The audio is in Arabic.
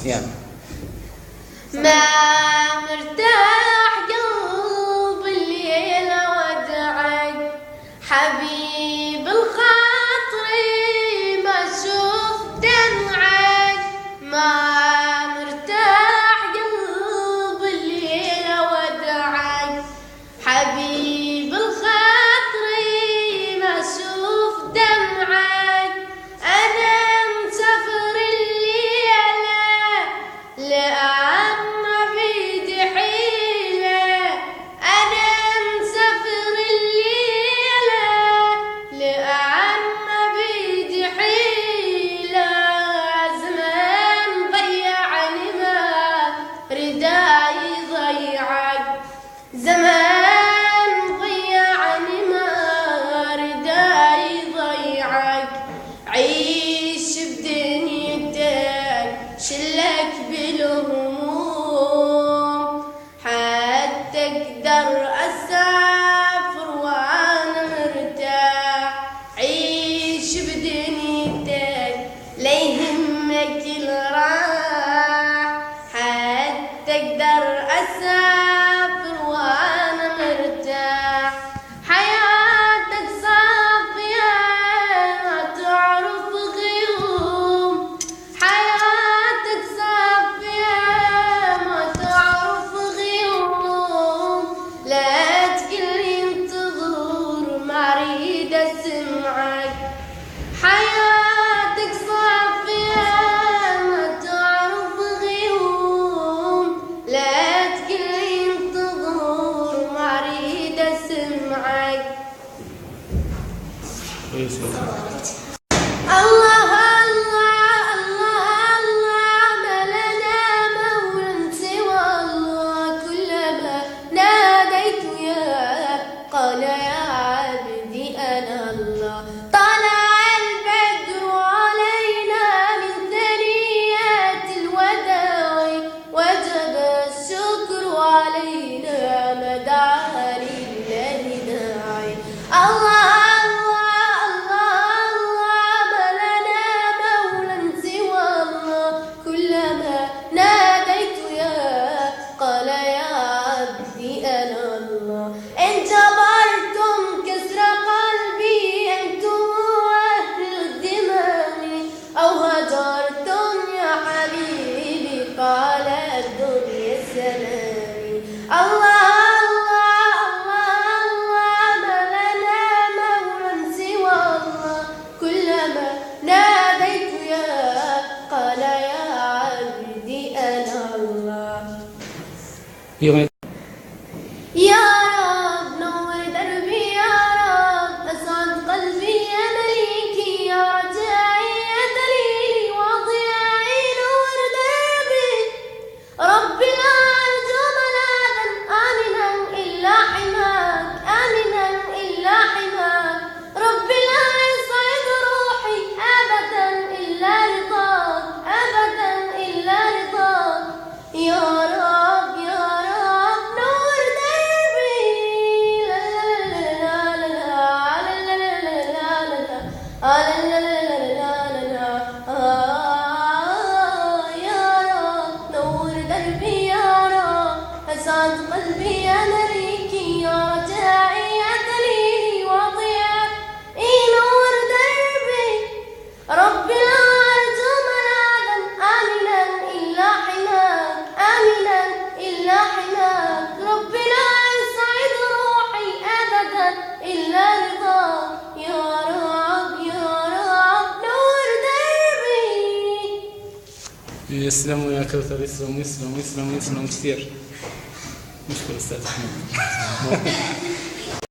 يلا. ما مرتاح قلب الليل ودعك حبيب الخاطري ما شوف دمعك. ما مرتاح قلب الليل ودعك حبيب الخاطري ما شوف دمعك. أنا مسافر الليلة لأن بيدي حيلة. أنا مسافر الليلة لأن بيدي حيلة. زمان ضيعني ما رداي ضيعك. زمان ضيعني ما رداي ضيعك. عيش بدنيتك شلك بالهموم حتى اقدر اسافر وانا مرتاح. عيش بدنيتك لا يهمك الراح حتى اقدر اسافر وانا مرتاح. حياتك صافية ما تعرف غيوم. حياتك صافية ما تعرف غيوم. لا تقلي انتظر ما اريد اسمعك. حياتك صافية ما تعرف غيوم. لا تقلي انتظر ما اريد اسمعك. الله الله الله الله ما لنا مولى سوى الله. كلما ناديت يا قال يا عبدي أنا الله. طلع البدر علينا من ثنيات الوداع وجب الشكر علينا ما دعا لله داعي. الله قال الدنيا السلام. الله الله الله الله ما لنا مولى سوى الله. كلما ناديت يا قال يا عبدي أنا الله. يا رب نور دربي يا رب أسعد قلبي يا مليكي يا رجائي يا دليلي وضيائي نور دربي. ربي لا أرجو ملاذا آمنا إلا حماك آمنا إلا حماك. ربي لا يصعد روحي أبدا إلا رضاك أبدا إلا رضاك. يا رب يا رب نور دربي. لا لا لا لا لا لا لا لا لا لا أسعد قلبي يا مليكي يا رجائي يا دليلي وضيائي نور دربي. ربي لا أرجو ملاذا آمنا إلا حماك آمنا إلا حماك. ربي لا يسعد روحي أبدا إلا رضاك. يا رب يا رب نور دربي. يسلموا يا كوثر. يسلموا يسلموا يسلموا يسلموا كثير. مشكلة أستاذ أحمد.